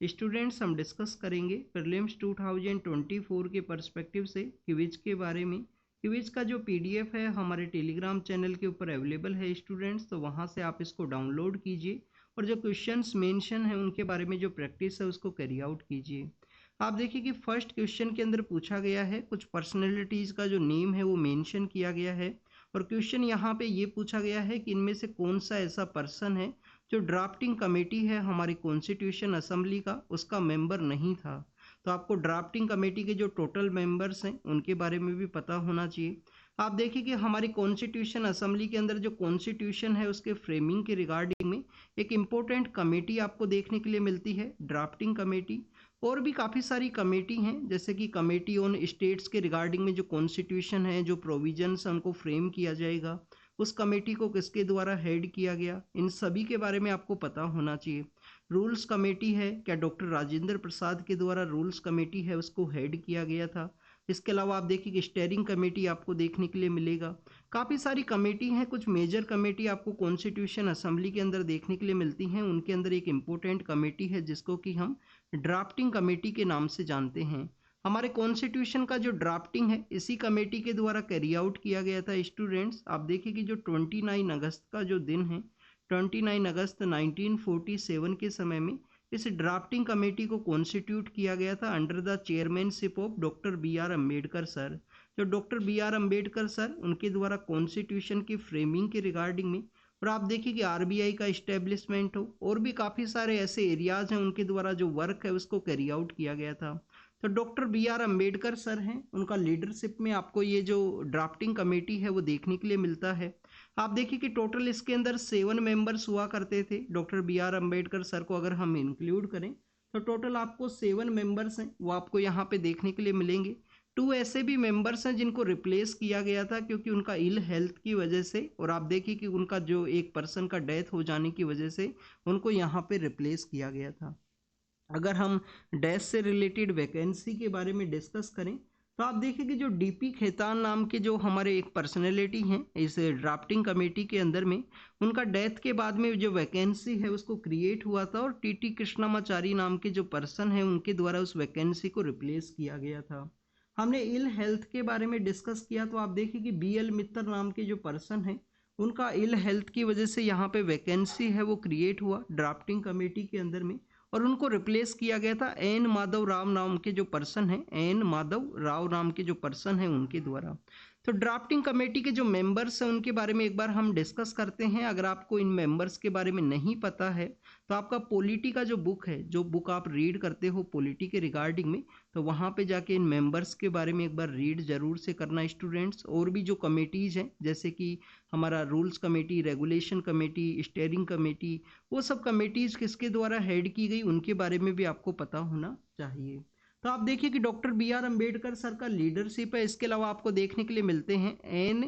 Students हम discuss करेंगे prelims 2024 के पर्सपेक्टिव से क्विज के बारे में। क्विज का जो पीडीएफ है हमारे टेलीग्राम चैनल के ऊपर अवेलेबल है स्टूडेंट्स, तो वहाँ से आप इसको डाउनलोड कीजिए और जो क्वेश्चंस मेंशन है उनके बारे में जो प्रैक्टिस है उसको कैरी आउट कीजिए। आप देखिए कि फर्स्ट क्वेश्चन के अंदर पूछा गया है, कुछ पर्सनैलिटीज़ का जो नेम है वो मेंशन किया गया है और क्वेश्चन यहाँ पे ये पूछा गया है कि इनमें से कौन सा ऐसा पर्सन है जो ड्राफ्टिंग कमेटी है हमारी कॉन्स्टिट्यूशन असेंबली का उसका मेंबर नहीं था। तो आपको ड्राफ्टिंग कमेटी के जो टोटल मेंबर्स हैं उनके बारे में भी पता होना चाहिए। आप देखिए कि हमारी कॉन्स्टिट्यूशन असेंबली के अंदर जो कॉन्स्टिट्यूशन है उसके फ्रेमिंग के रिगार्डिंग में एक इम्पोर्टेंट कमेटी आपको देखने के लिए मिलती है, ड्राफ्टिंग कमेटी। और भी काफ़ी सारी कमेटी हैं, जैसे कि कमेटी ऑन स्टेट्स के रिगार्डिंग में जो कॉन्स्टिट्यूशन है, जो प्रोविजंस हैं उनको फ्रेम किया जाएगा, उस कमेटी को किसके द्वारा हेड किया गया, इन सभी के बारे में आपको पता होना चाहिए। रूल्स कमेटी है, क्या डॉक्टर राजेंद्र प्रसाद के द्वारा रूल्स कमेटी है उसको हेड किया गया था। इसके अलावा आप देखिए कि स्टेयरिंग कमेटी आपको देखने के लिए मिलेगा। काफ़ी सारी कमेटी हैं, कुछ मेजर कमेटी आपको कॉन्स्टिट्यूशन असेंबली के अंदर देखने के लिए मिलती हैं। उनके अंदर एक इम्पोर्टेंट कमेटी है जिसको कि हम ड्राफ्टिंग कमेटी के नाम से जानते हैं। हमारे कॉन्स्टिट्यूशन का जो ड्राफ्टिंग है इसी कमेटी के द्वारा कैरी आउट किया गया था स्टूडेंट्स। आप देखिए कि जो 29 अगस्त का जो दिन है, 29 अगस्त 1947 के समय में इस ड्राफ्टिंग कमेटी को कॉन्स्टिट्यूट किया गया था under the chairmanship of doctor B R Ambedkar sir. जो doctor B R Ambedkar sir उनके द्वारा कॉन्स्टिट्यूशन की फ्रेमिंग के रिगार्डिंग में, और आप देखिए कि आरबीआई का इस्टेब्लिशमेंट हो और भी काफ़ी सारे ऐसे एरियाज हैं उनके द्वारा जो वर्क है उसको कैरी आउट किया गया था। तो doctor B R Ambedkar sir हैं, उनका लीडरशिप में आपको ये जो ड्राफ्टिंग कमेटी है वो देखने के लिए मिलता है। आप देखिए कि टोटल इसके अंदर 7 मेंबर्स हुआ करते थे। Doctor B R Ambedkar sir को अगर हम इंक्लूड करें तो टोटल आपको 7 मेंबर्स हैं वो आपको यहाँ पे देखने के लिए मिलेंगे। 2 ऐसे भी मेंबर्स हैं जिनको रिप्लेस किया गया था क्योंकि उनका इल हेल्थ की वजह से, और आप देखिए कि उनका जो एक पर्सन का डेथ हो जाने की वजह से उनको यहाँ पे रिप्लेस किया गया था। अगर हम डैश से रिलेटेड वैकेंसी के बारे में डिस्कस करें तो आप देखिए कि जो डीपी खेतान नाम के जो हमारे एक पर्सनैलिटी हैं इस ड्राफ्टिंग कमेटी के अंदर में, उनका डेथ के बाद में जो वैकेंसी है उसको क्रिएट हुआ था और टीटी कृष्णामाचारी नाम के जो पर्सन है उनके द्वारा उस वैकेंसी को रिप्लेस किया गया था। हमने इल हेल्थ के बारे में डिस्कस किया तो आप देखिए कि बी एल मित्तर नाम के जो पर्सन है उनका इल हेल्थ की वजह से यहाँ पे वैकेंसी है वो क्रिएट हुआ ड्राफ्टिंग कमेटी के अंदर में, और उनको रिप्लेस किया गया था एन माधव राव नाम के जो पर्सन है, एन माधव राव नाम के जो पर्सन है उनके द्वारा। तो ड्राफ्टिंग कमेटी के जो मेंबर्स हैं उनके बारे में एक बार हम डिस्कस करते हैं। अगर आपको इन मेंबर्स के बारे में नहीं पता है तो आपका पॉलिटी का जो बुक है, जो बुक आप रीड करते हो पॉलिटी के रिगार्डिंग में, तो वहाँ पे जाके इन मेंबर्स के बारे में एक बार रीड जरूर से करना स्टूडेंट्स। और भी जो कमेटीज़ हैं जैसे कि हमारा rules committee, regulation committee, steering committee, वो सब कमेटीज़ किसके द्वारा हेड की गई उनके बारे में भी आपको पता होना चाहिए। तो आप देखिए कि doctor B R Ambedkar sir का लीडरशिप है। इसके अलावा आपको देखने के लिए मिलते हैं एन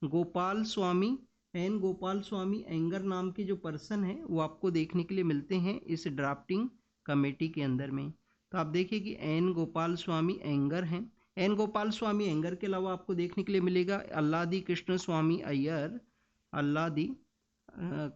गोपाल स्वामी, एन गोपाल स्वामी एंगर नाम के जो पर्सन है वो आपको देखने के लिए मिलते हैं इस ड्राफ्टिंग कमेटी के अंदर में। तो आप देखिए कि एन गोपाल स्वामी एंगर हैं। एन गोपाल स्वामी एंगर के अलावा आपको देखने के लिए मिलेगा अल्लादी कृष्ण स्वामी अय्यर, अल्लादी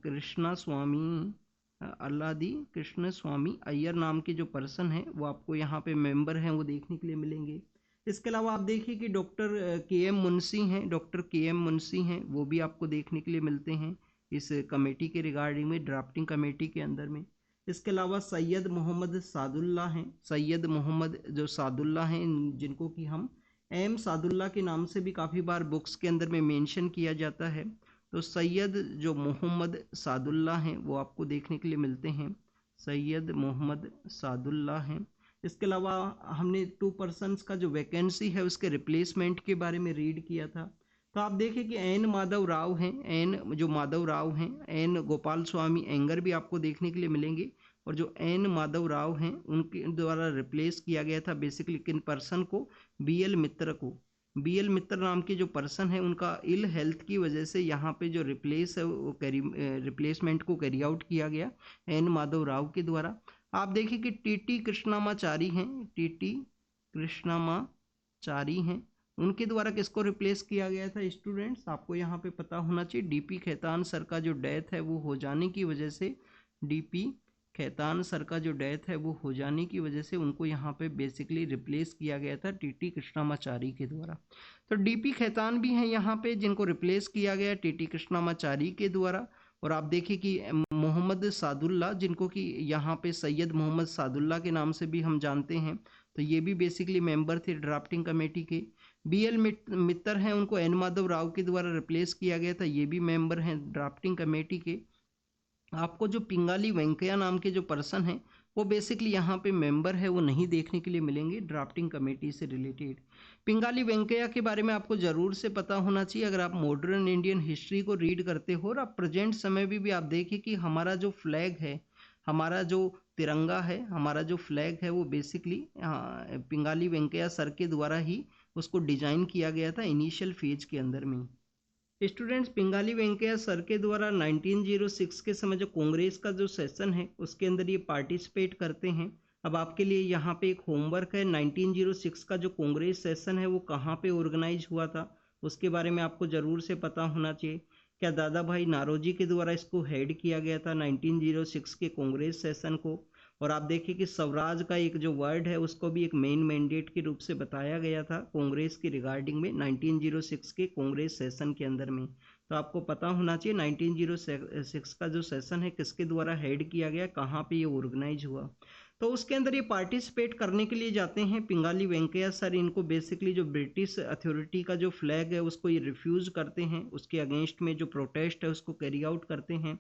कृष्णा स्वामी अल्लादी कृष्ण स्वामी अय्यर नाम के जो पर्सन हैं वो आपको यहाँ पे मेंबर हैं वो देखने के लिए मिलेंगे। इसके अलावा आप देखिए कि डॉक्टर के एम मुंशी हैं, डॉक्टर के एम मुंशी हैं, वो भी आपको देखने के लिए मिलते हैं इस कमेटी के रिगार्डिंग में, ड्राफ्टिंग कमेटी के अंदर में। इसके अलावा सैयद मोहम्मद सादुल्ला हैं, सैयद मोहम्मद जो सादुल्ला हैं जिनको कि हम एम सादुल्ला के नाम से भी काफ़ी बार बुक्स के अंदर में मेंशन किया जाता है। तो सैयद जो मोहम्मद सादुल्ला हैं वो आपको देखने के लिए मिलते हैं, सैयद मोहम्मद सादुल्ला हैं। इसके अलावा हमने 2 पर्सन्स का जो वैकेंसी है उसके रिप्लेसमेंट के बारे में रीड किया था। तो आप देखिए कि एन माधव राव हैं, एन जो माधव राव हैं, एन गोपाल स्वामी एंगर भी आपको देखने के लिए मिलेंगे, और जो एन माधव राव हैं उनके द्वारा रिप्लेस किया गया था बेसिकली किन पर्सन को, बी एल मित्र को। बी एल मित्र नाम के जो पर्सन है उनका इल हेल्थ की वजह से यहाँ पे जो रिप्लेस है वो रिप्लेसमेंट को कैरी आउट किया गया एन माधव राव के द्वारा। आप देखिए कि टीटी कृष्णामाचारी हैं, टीटी कृष्णामाचारी हैं, उनके द्वारा किसको रिप्लेस किया गया था स्टूडेंट्स, आपको यहाँ पे पता होना चाहिए। डीपी खेतान सर का जो डेथ है वो हो जाने की वजह से डीपी खेतान सर का जो डेथ है वो हो जाने की वजह से उनको यहाँ पे बेसिकली रिप्लेस किया गया था टीटी कृष्णामाचारी के द्वारा। तो डीपी खेतान भी हैं यहाँ पे जिनको रिप्लेस किया गया टीटी कृष्णामाचारी के द्वारा। और आप देखिए कि मोहम्मद सादुल्ला, जिनको कि यहाँ पे सैयद मोहम्मद सादुल्ला के नाम से भी हम जानते हैं, तो ये भी बेसिकली मेंबर थे ड्राफ्टिंग कमेटी के। BL मित्तर हैं, उनको एन माधव राव के द्वारा रिप्लेस किया गया था, ये भी मेंबर हैं ड्राफ्टिंग कमेटी के। आपको जो पिंगाली वेंकैया नाम के जो पर्सन हैं वो बेसिकली यहाँ पे मेंबर है, वो नहीं देखने के लिए मिलेंगे ड्राफ्टिंग कमेटी से रिलेटेड। पिंगाली वेंकैया के बारे में आपको ज़रूर से पता होना चाहिए अगर आप मॉडर्न इंडियन हिस्ट्री को रीड करते हो। और आप प्रेजेंट समय में भी आप देखिए कि हमारा जो फ्लैग है, हमारा जो तिरंगा है, हमारा जो फ्लैग है वो बेसिकली पिंगाली वेंकैया सर के द्वारा ही उसको डिजाइन किया गया था इनिशियल फेज के अंदर में। स्टूडेंट्स, पिंगाली वेंकैया सर के द्वारा 1906 के समय जो कांग्रेस का जो सेशन है उसके अंदर ये पार्टिसिपेट करते हैं। अब आपके लिए यहाँ पे एक होमवर्क है, 1906 का जो कांग्रेस सेशन है वो कहाँ पे ऑर्गेनाइज हुआ था उसके बारे में आपको ज़रूर से पता होना चाहिए। क्या दादा भाई नारोजी के द्वारा इसको हेड किया गया था 1906 के कांग्रेस सेशन को? और आप देखिए कि स्वराज का एक जो वर्ड है उसको भी एक मेन मैंडेट के रूप से बताया गया था कांग्रेस की रिगार्डिंग में 1906 के कांग्रेस सेशन के अंदर में। तो आपको पता होना चाहिए 1906 का जो सेशन है किसके द्वारा हेड किया गया, कहाँ पे ये ऑर्गेनाइज हुआ। तो उसके अंदर ये पार्टिसिपेट करने के लिए जाते हैं पिंगाली वेंकैया सर। इनको बेसिकली जो ब्रिटिश अथॉरिटी का जो फ्लैग है उसको ये रिफ्यूज़ करते हैं, उसके अगेंस्ट में जो प्रोटेस्ट है उसको कैरी आउट करते हैं।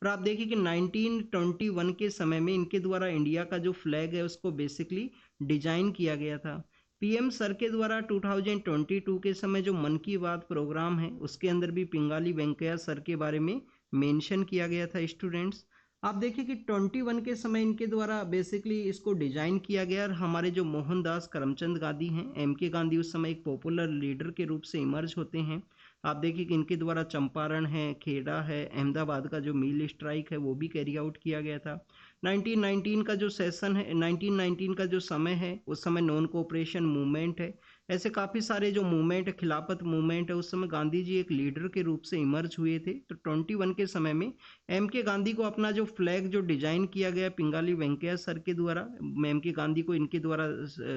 और आप देखिए कि 1921 के समय में इनके द्वारा इंडिया का जो फ्लैग है उसको बेसिकली डिजाइन किया गया था। PM सर के द्वारा 2022 के समय जो मन की बात प्रोग्राम है उसके अंदर भी पिंगाली वेंकैया सर के बारे में मेंशन किया गया था। स्टूडेंट्स, आप देखिए कि 21 के समय इनके द्वारा बेसिकली इसको डिजाइन किया गया। और हमारे जो मोहनदास करमचंद गांधी हैं, MK गांधी, उस समय एक पॉपुलर लीडर के रूप से इमर्ज होते हैं। आप देखिए कि इनके द्वारा चंपारण है, खेड़ा है, अहमदाबाद का जो मील स्ट्राइक है वो भी कैरी आउट किया गया था। 1919 का जो सेशन है, 1919 का जो समय है उस समय नॉन कोऑपरेशन मूवमेंट है। ऐसे काफ़ी सारे जो मूवमेंट है, खिलाफत मूवमेंट है, उस समय गांधी जी एक लीडर के रूप से इमर्ज हुए थे। तो 21 के समय में MK गांधी को अपना जो फ्लैग जो डिजाइन किया गया पिंगाली वेंकैया सर के द्वारा, MK गांधी को इनके द्वारा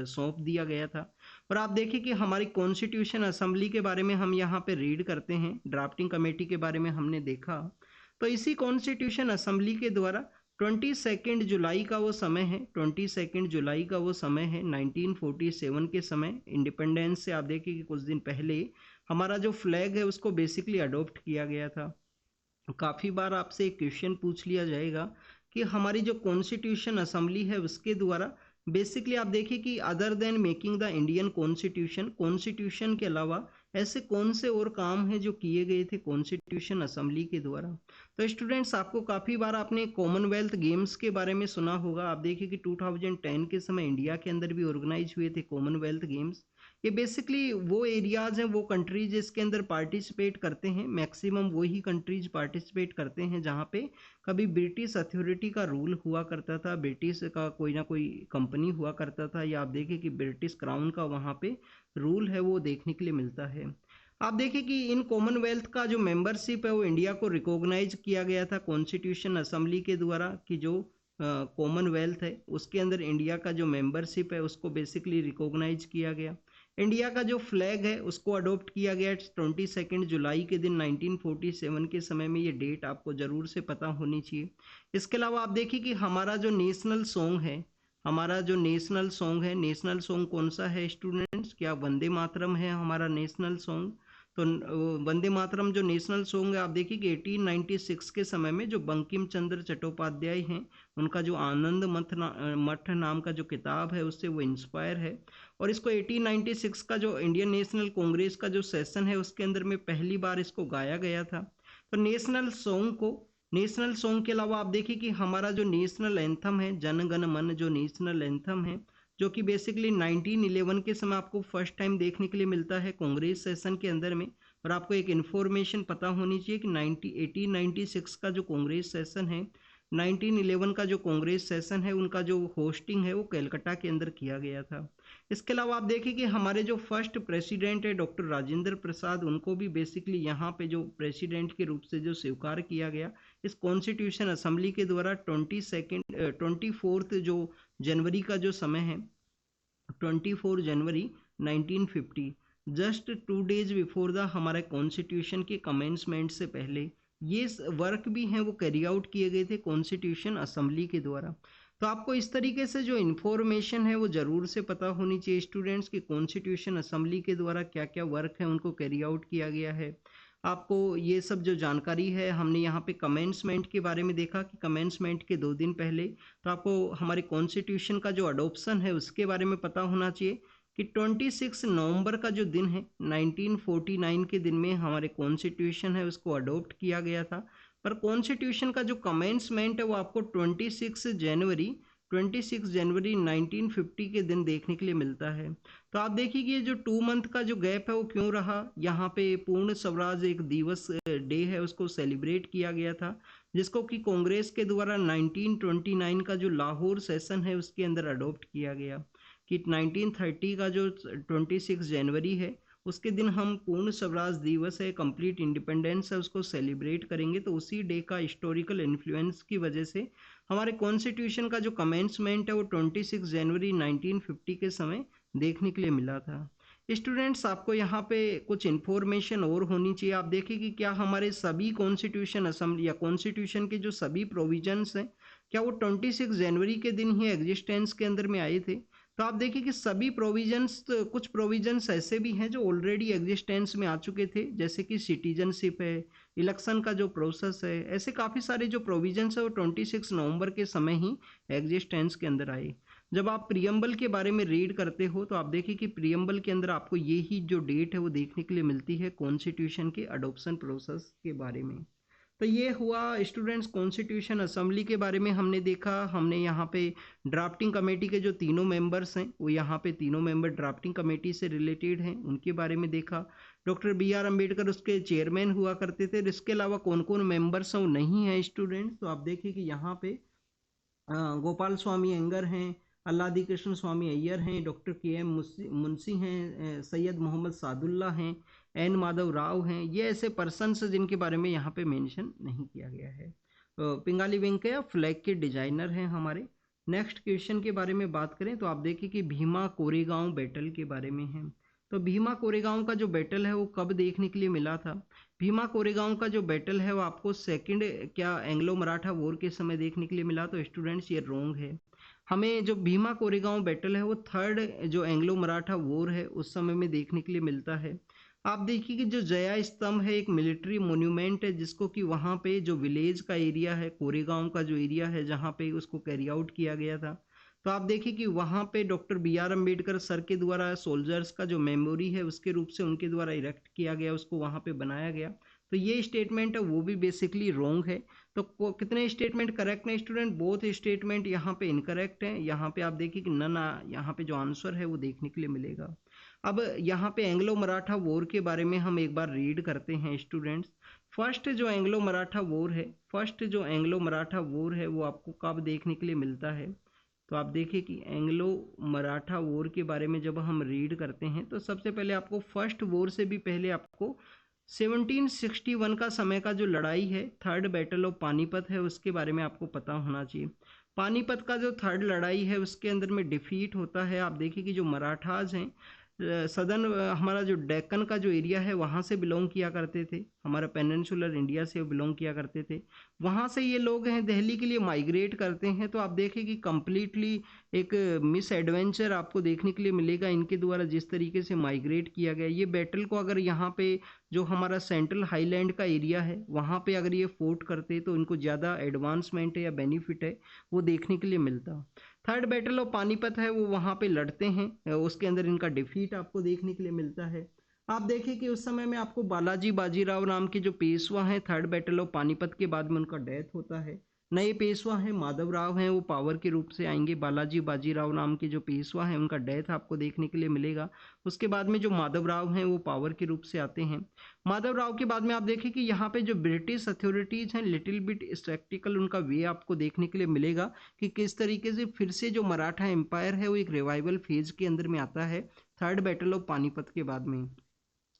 सौंप दिया गया था। और आप देखिए कि हमारी कॉन्स्टिट्यूशन असेंबली के बारे में हम यहाँ पे रीड करते हैं, ड्राफ्टिंग कमेटी के बारे में हमने देखा। तो इसी कॉन्स्टिट्यूशन असेंबली के द्वारा 22 जुलाई का वो समय है, 22 जुलाई का वो समय है 1947 के समय इंडिपेंडेंस से आप देखिए कि कुछ दिन पहले हमारा जो फ्लैग है उसको बेसिकली अडॉप्ट किया गया था। काफ़ी बार आपसे एक क्वेश्चन पूछ लिया जाएगा कि हमारी जो कॉन्स्टिट्यूशन असेंबली है उसके द्वारा बेसिकली आप देखिए कि other than making the Indian constitution के अलावा ऐसे कौन से और काम हैं जो किए गए थे कॉन्स्टिट्यूशन असेंबली के द्वारा। तो स्टूडेंट्स, आपको काफ़ी बार आपने कॉमनवेल्थ गेम्स के बारे में सुना होगा। आप देखिए कि 2010 के समय इंडिया के अंदर भी ऑर्गेनाइज हुए थे कॉमनवेल्थ गेम्स। ये बेसिकली वो एरियाज़ हैं, वो कंट्रीज जिसके अंदर पार्टिसिपेट करते हैं, मैक्सिमम वही कंट्रीज पार्टिसिपेट करते हैं जहाँ पे कभी ब्रिटिश अथॉरिटी का रूल हुआ करता था, ब्रिटिश का कोई ना कोई कंपनी हुआ करता था, या आप देखिए कि ब्रिटिश क्राउन का वहाँ पे रूल है वो देखने के लिए मिलता है। आप देखिए कि इन कॉमनवेल्थ का जो मेंबरशिप है वो इंडिया को रिकॉग्नाइज किया गया था कॉन्स्टिट्यूशन असेंबली के द्वारा कि जो कॉमनवेल्थ है उसके अंदर इंडिया का जो मेंबरशिप है उसको बेसिकली रिकॉग्नाइज किया गया। इंडिया का जो फ्लैग है उसको अडॉप्ट किया गया 22 जुलाई के दिन 1947 के समय में। ये डेट आपको ज़रूर से पता होनी चाहिए। इसके अलावा आप देखिए कि हमारा जो नेशनल सॉन्ग है, हमारा जो नेशनल सॉन्ग है, नेशनल सॉन्ग कौन सा है स्टूडेंट्स? क्या वंदे मातरम है हमारा नेशनल सॉन्ग? तो वंदे मातरम जो नेशनल सॉन्ग है आप देखिए कि 1896 के समय में जो बंकिम चंद्र चट्टोपाध्याय हैं उनका जो आनंद मठ नाम का जो किताब है उससे वो इंस्पायर है। और इसको 1896 का जो इंडियन नेशनल कांग्रेस का जो सेशन है उसके अंदर में पहली बार इसको गाया गया था। तो नेशनल सॉन्ग के अलावा आप देखिए कि हमारा जो नेशनल एंथम है, जन गण मन, जो नेशनल एंथम है जो कि बेसिकली 1911 के समय आपको फर्स्ट टाइम देखने के लिए मिलता है कांग्रेस सेशन के अंदर में। और आपको एक इन्फॉर्मेशन पता होनी चाहिए कि 1896 का जो कांग्रेस सेशन है, 1911 का जो कांग्रेस सेशन है, उनका जो होस्टिंग है वो कलकत्ता के अंदर किया गया था। इसके अलावा आप देखिए कि हमारे जो फर्स्ट प्रेसिडेंट है डॉक्टर राजेंद्र प्रसाद, उनको भी बेसिकली यहाँ पे जो प्रेसिडेंट के रूप से जो स्वीकार किया गया इस कॉन्स्टिट्यूशन असेंबली के द्वारा 24 जो जनवरी का जो समय है 24 जनवरी 1950, जस्ट 2 डेज बिफोर द हमारे कॉन्स्टिट्यूशन के कमेंसमेंट से पहले ये वर्क भी हैं वो कैरी आउट किए गए थे कॉन्स्टिट्यूशन असेंबली के द्वारा। तो आपको इस तरीके से जो इन्फॉर्मेशन है वो ज़रूर से पता होनी चाहिए स्टूडेंट्स कि कॉन्स्टिट्यूशन असेंबली के द्वारा क्या क्या वर्क है उनको कैरी आउट किया गया है। आपको ये सब जो जानकारी है, हमने यहाँ पे कमेंसमेंट के बारे में देखा कि कमेंसमेंट के 2 दिन पहले तो आपको हमारे कॉन्स्टिट्यूशन का जो अडोप्शन है उसके बारे में पता होना चाहिए कि 26 नवंबर का जो दिन है 1949 के दिन में हमारे कॉन्स्टिट्यूशन है उसको अडोप्ट किया गया था। पर कॉन्स्टिट्यूशन का जो कमेंसमेंट है वो आपको 26 जनवरी 1950 के दिन देखने के लिए मिलता है। तो आप देखिए कि ये जो 2 मंथ का जो गैप है वो क्यों रहा। यहाँ पे पूर्ण स्वराज एक दिवस डे है उसको सेलिब्रेट किया गया था, जिसको कि कांग्रेस के द्वारा 1929 का जो लाहौर सेशन है उसके अंदर अडॉप्ट किया गया कि 1930 का जो 26 जनवरी है उसके दिन हम पूर्ण स्वराज दिवस है, कंप्लीट इंडिपेंडेंस है, उसको सेलिब्रेट करेंगे। तो उसी डे का हिस्टोरिकल इन्फ्लुएंस की वजह से हमारे कॉन्स्टिट्यूशन का जो कमेंसमेंट है वो 26 जनवरी 1950 के समय देखने के लिए मिला था। स्टूडेंट्स, आपको यहाँ पे कुछ इन्फॉर्मेशन और होनी चाहिए। आप देखिए कि क्या हमारे सभी कॉन्स्टिट्यूशन असेंबली या कॉन्स्टिट्यूशन के जो सभी प्रोविजंस हैं क्या वो 26 जनवरी के दिन ही एग्जिस्टेंस के अंदर में आए थे। तो आप देखिए कि सभी प्रोविजंस, कुछ प्रोविजंस ऐसे भी हैं जो ऑलरेडी एग्जिस्टेंस में आ चुके थे, जैसे कि सिटीजनशिप है, इलेक्शन का जो प्रोसेस है, ऐसे काफ़ी सारे जो प्रोविजंस है वो 26 नवंबर के समय ही एग्जिस्टेंस के अंदर आए। जब आप प्रियम्बल के बारे में रीड करते हो तो आप देखिए कि प्रियम्बल के अंदर आपको ये ही जो डेट है वो देखने के लिए मिलती है कॉन्स्टिट्यूशन के अडोप्शन प्रोसेस के बारे में। तो ये हुआ स्टूडेंट्स कॉन्स्टिट्यूशन असेंबली के बारे में हमने देखा। हमने यहाँ पे ड्राफ्टिंग कमेटी के जो तीनों मेंबर्स हैं वो यहाँ पे तीनों मेंबर ड्राफ्टिंग कमेटी से रिलेटेड हैं, उनके बारे में देखा। डॉक्टर BR अम्बेडकर उसके चेयरमैन हुआ करते थे। इसके अलावा कौन कौन मेंबर्स हैं वो नहीं है स्टूडेंट्स। तो आप देखिए कि यहाँ पे गोपाल स्वामी अयंगर हैं, अल्लादी कृष्ण स्वामी अय्यर हैं, डॉक्टर KM मुंशी हैं, सैयद मोहम्मद सादुल्ला हैं, N माधव राव हैं। ये ऐसे पर्सन्स जिनके बारे में यहाँ पे मेंशन नहीं किया गया है। पिंगाली वेंकैया फ्लैग के डिजाइनर हैं हमारे। नेक्स्ट क्वेश्चन के बारे में बात करें तो आप देखिए कि भीमा कोरेगांव बैटल के बारे में है। तो भीमा कोरेगांव का जो बैटल है वो कब देखने के लिए मिला था। भीमा कोरेगांव का जो बैटल है वो आपको सेकंड क्या एंग्लो मराठा वॉर के समय देखने के लिए मिला। तो स्टूडेंट्स ये रॉन्ग है। हमें जो भीमा कोरेगांव बैटल है वो थर्ड जो एंग्लो मराठा वॉर है उस समय में देखने के लिए मिलता है। आप देखिए कि जो जया स्तंभ है एक मिलिट्री मोन्यूमेंट है, जिसको कि वहाँ पे जो विलेज का एरिया है, कोरेगांव का जो एरिया है जहाँ पे उसको कैरी आउट किया गया था। तो आप देखिए कि वहाँ पे डॉक्टर BR अम्बेडकर सर के द्वारा सोल्जर्स का जो मेमोरी है उसके रूप से उनके द्वारा इरेक्ट किया गया, उसको वहाँ पे बनाया गया। तो ये स्टेटमेंट है वो भी बेसिकली रॉन्ग है। तो कितने स्टेटमेंट करेक्ट है स्टूडेंट? बोथ स्टेटमेंट यहाँ पे इनकरेक्ट है। यहाँ पे आप देखिए कि नन, यहाँ पे जो आंसर है वो देखने के लिए मिलेगा। अब यहाँ पे एंग्लो मराठा वॉर के बारे में हम एक बार रीड करते हैं स्टूडेंट्स। फर्स्ट जो एंग्लो मराठा वॉर है वो आपको कब देखने के लिए मिलता है। तो आप देखिए कि एंग्लो मराठा वॉर के बारे में जब हम रीड करते हैं तो सबसे पहले आपको फर्स्ट वॉर से भी पहले आपको 1761 का समय का जो लड़ाई है, थर्ड बैटल ऑफ पानीपत है, उसके बारे में आपको पता होना चाहिए। पानीपत का जो थर्ड लड़ाई है उसके अंदर में डिफीट होता है। आप देखिए कि जो मराठाज हैं सदर्न हमारा जो डेक्कन का जो एरिया है वहाँ से बिलोंग किया करते थे, हमारा पेनिनसुलर इंडिया से बिलोंग किया करते थे। वहाँ से ये लोग हैं दिल्ली के लिए माइग्रेट करते हैं। तो आप देखें कि कम्प्लीटली एक मिस एडवेंचर आपको देखने के लिए मिलेगा इनके द्वारा जिस तरीके से माइग्रेट किया गया। ये बैटल को अगर यहाँ पे जो हमारा सेंट्रल हाईलैंड का एरिया है वहाँ पे अगर ये फोर्ट करते तो इनको ज़्यादा एडवांसमेंट है या बेनिफिट है वो देखने के लिए मिलता। थर्ड बैटल ऑफ पानीपत है वो वहाँ पे लड़ते हैं, उसके अंदर इनका डिफीट आपको देखने के लिए मिलता है। आप देखिए कि उस समय में आपको बालाजी बाजीराव नाम के जो पेशवा हैं, थर्ड बैटल ऑफ पानीपत के बाद में उनका डेथ होता है। नए पेशवा हैं माधव राव हैं, वो पावर के रूप से आएंगे। बालाजी बाजीराव नाम के जो पेशवा हैं उनका डेथ आपको देखने के लिए मिलेगा। उसके बाद में जो माधव राव हैं वो पावर के रूप से आते हैं। माधव राव के बाद में आप देखें कि यहाँ पे जो ब्रिटिश अथॉरिटीज़ हैं लिटिल बिट स्पेक्टिकल उनका वे आपको देखने के लिए मिलेगा कि किस तरीके से फिर से जो मराठा एम्पायर है वो एक रिवाइवल फेज के अंदर में आता है थर्ड बैटल ऑफ पानीपत के बाद में।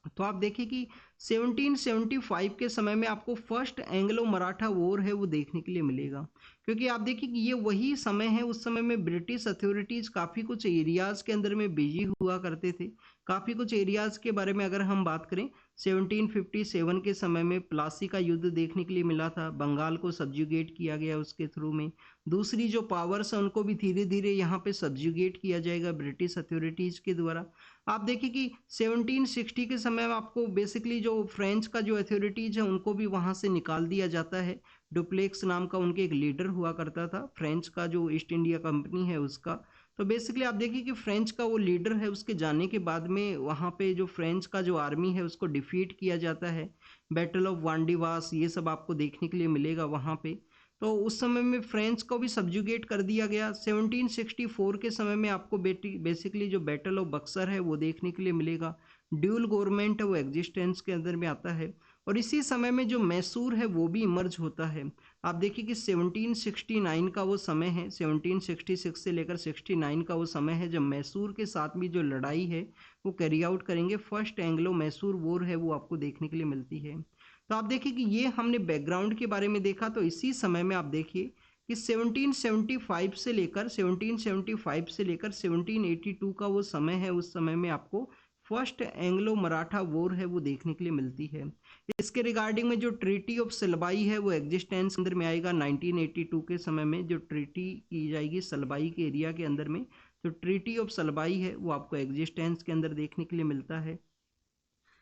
तो आप देखिए कि 1775 के समय में आपको फर्स्ट एंग्लो मराठा वॉर है वो देखने के लिए मिलेगा, क्योंकि आप देखिए कि ये वही समय है, उस समय में ब्रिटिश अथॉरिटीज काफ़ी कुछ एरियाज़ के अंदर में बिजी हुआ करते थे। काफ़ी कुछ एरियाज़ के बारे में अगर हम बात करें, 1757 के समय में प्लासी का युद्ध देखने के लिए मिला था, बंगाल को सब्जुगेट किया गया उसके थ्रू में। दूसरी जो पावर्स हैं उनको भी धीरे धीरे यहाँ पे सब्जुगेट किया जाएगा ब्रिटिश अथॉरिटीज़ के द्वारा। आप देखिए कि 1760 के समय में आपको बेसिकली जो फ्रेंच का जो अथॉरिटीज है उनको भी वहाँ से निकाल दिया जाता है। डुप्लेक्स नाम का उनके एक लीडर हुआ करता था, फ्रेंच का जो ईस्ट इंडिया कंपनी है उसका। तो बेसिकली आप देखिए कि फ्रेंच का वो लीडर है, उसके जाने के बाद में वहाँ पे जो फ्रेंच का जो आर्मी है उसको डिफीट किया जाता है। बैटल ऑफ वांडीवास ये सब आपको देखने के लिए मिलेगा वहाँ पे। तो उस समय में फ्रेंच को भी सब्जुगेट कर दिया गया। 1764 के समय में आपको बेसिकली जो बैटल ऑफ बक्सर है वो देखने के लिए मिलेगा। ड्यूल गवर्नमेंट है वो एग्जिस्टेंस के अंदर में आता है। और इसी समय में जो मैसूर है वो भी इमर्ज होता है। आप देखिए कि 1769 का वो समय है, 1766 से लेकर 69 का वो समय है जब मैसूर के साथ भी जो लड़ाई है वो कैरी आउट करेंगे। फर्स्ट एंग्लो मैसूर वॉर है वो आपको देखने के लिए मिलती है। तो आप देखिए कि ये हमने बैकग्राउंड के बारे में देखा। तो इसी समय में आप देखिए कि 1775 से लेकर 1782 का वो समय है, उस समय में आपको फर्स्ट एंग्लो मराठा वॉर है वो देखने के लिए मिलती है। इसके रिगार्डिंग में जो ट्रीटी ऑफ सलबाई है वो एग्जिस्टेंस अंदर में आएगा 1982 के समय में, जो ट्रीटी की जाएगी सलबाई के एरिया के अंदर में। तो ट्रीटी ऑफ सलबाई है वो आपको एग्जिस्टेंस के अंदर देखने के लिए मिलता है।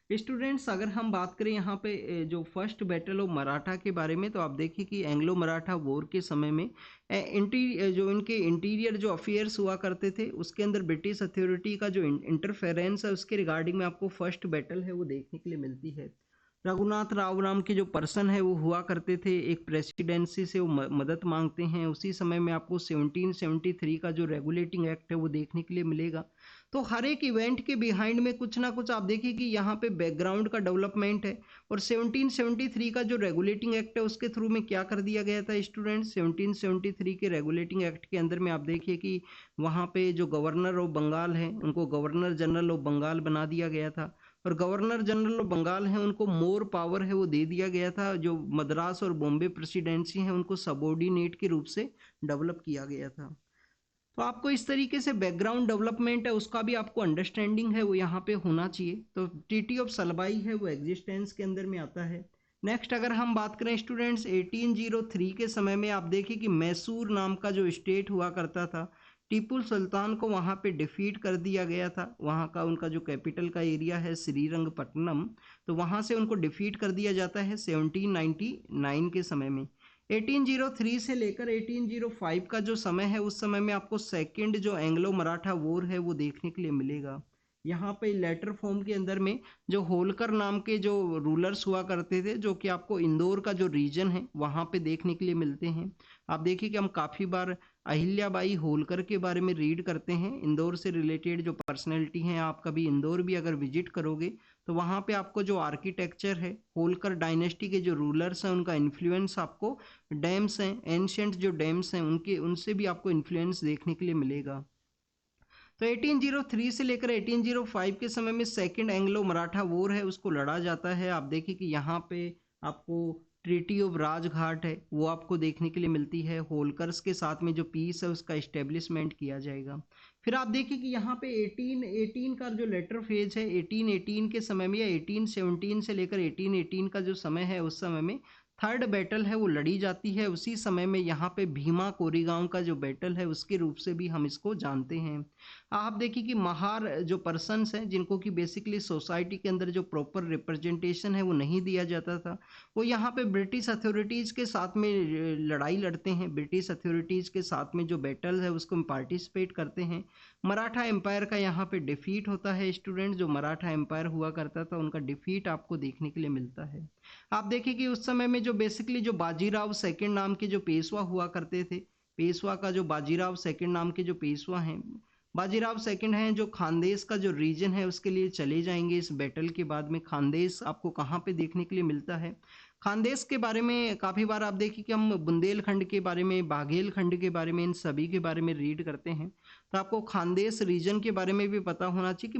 स्टूडेंट्स अगर हम बात करें यहाँ पे जो फर्स्ट बैटल ऑफ मराठा के बारे में, तो आप देखिए कि एंग्लो मराठा वॉर के समय में जो इनके इंटीरियर जो अफेयर्स हुआ करते थे उसके अंदर ब्रिटिश अथॉरिटी का जो इंटरफेरेंस है उसके रिगार्डिंग में आपको फर्स्ट बैटल है वो देखने के लिए मिलती है। रघुनाथ राव नाम के जो पर्सन है वो हुआ करते थे, एक प्रेसिडेंसी से वो मदद मांगते हैं। उसी समय में आपको 1773 का जो रेगुलेटिंग एक्ट है वो देखने के लिए मिलेगा। तो हर एक इवेंट के बिहाइंड में कुछ ना कुछ आप देखिए कि यहाँ पे बैकग्राउंड का डेवलपमेंट है। और 1773 का जो रेगुलेटिंग एक्ट है उसके थ्रू में क्या कर दिया गया था स्टूडेंट्स, 1773 के रेगुलेटिंग एक्ट के अंदर में आप देखिए कि वहाँ पे जो गवर्नर ऑफ बंगाल है उनको गवर्नर जनरल ऑफ बंगाल बना दिया गया था। और गवर्नर जनरल ऑफ बंगाल है उनको मोर पावर है वो दे दिया गया था। जो मद्रास और बॉम्बे प्रेसिडेंसी है उनको सबॉर्डिनेट के रूप से डेवलप किया गया था। तो आपको इस तरीके से बैकग्राउंड डेवलपमेंट है उसका भी आपको अंडरस्टैंडिंग है वो यहाँ पे होना चाहिए। तो ट्रीटी ऑफ सलबाई है वो एग्जिस्टेंस के अंदर में आता है। नेक्स्ट अगर हम बात करें स्टूडेंट्स 1803 के समय में आप देखिए कि मैसूर नाम का जो स्टेट हुआ करता था, टीपू सुल्तान को वहाँ पे डिफीट कर दिया गया था। वहाँ का उनका जो कैपिटल का एरिया है श्रीरंगपट्टनम, तो वहाँ से उनको डिफीट कर दिया जाता है 1799 के समय में। 1803 से लेकर 1805 का जो समय है उस समय में आपको सेकंड जो एंग्लो मराठा वॉर है वो देखने के लिए मिलेगा। यहाँ पे लेटर फॉर्म के अंदर में जो होलकर नाम के जो रूलर्स हुआ करते थे, जो कि आपको इंदौर का जो रीजन है वहाँ पे देखने के लिए मिलते हैं। आप देखिए कि हम काफ़ी बार अहिल्याबाई होलकर के बारे में रीड करते हैं। इंदौर से रिलेटेड जो पर्सनैलिटी हैं, आप कभी इंदौर भी अगर विजिट करोगे तो वहाँ पे आपको जो आर्किटेक्चर है, होलकर डायनेस्टी के जो रूलर्स हैं उनका इन्फ्लुएंस आपको, डैम्स हैं एंशियंट जो डैम्स हैं उनके उनसे भी आपको इन्फ्लुएंस देखने के लिए मिलेगा। तो 1803 से लेकर 1805 के समय में सेकंड एंग्लो मराठा वॉर है उसको लड़ा जाता है। आप देखिए कि यहाँ पे आपको ट्रीटी ऑफ राजघाट है वो आपको देखने के लिए मिलती है। होलकर्स के साथ में जो पीस है उसका इस्टेब्लिशमेंट किया जाएगा। फिर आप देखिए कि यहाँ पे 1818 का जो लेटर फेज है 1818 के समय में, या 1817 से लेकर 1818 का जो समय है उस समय में थर्ड बैटल है वो लड़ी जाती है। उसी समय में यहाँ पे भीमा कोरेगांव का जो बैटल है उसके रूप से भी हम इसको जानते हैं। आप देखिए कि महार जो पर्सन्स हैं जिनको कि बेसिकली सोसाइटी के अंदर जो प्रॉपर रिप्रेजेंटेशन है वो नहीं दिया जाता था, वो यहाँ पे ब्रिटिश अथॉरिटीज़ के साथ में लड़ाई लड़ते हैं। ब्रिटिश अथॉरिटीज़ के साथ में जो बैटल है उसको पार्टिसिपेट करते हैं। मराठा एम्पायर का यहाँ पे डिफीट होता है स्टूडेंट। जो मराठा एम्पायर हुआ करता था उनका डिफीट आपको देखने के लिए मिलता है। आप देखिए कि उस समय में जो बेसिकली जो बाजीराव सेकंड नाम के जो पेशवा हुआ करते थे, पेशवा का जो बाजीराव सेकंड नाम के जो पेशवा हैं बाजीराव सेकंड हैं जो खानदेश का जो रीजन है उसके लिए चले जाएंगे इस बैटल के बाद में। खानदेश आपको कहाँ पे देखने के लिए मिलता है? खानदेश के बारे में काफ़ी बार आप देखिए कि हम बुंदेलखंड के बारे में, बाघेलखंड के बारे में, इन सभी के बारे में रीड करते हैं। तो आपको खानदेश रीजन के बारे में भी पता होना चाहिए कि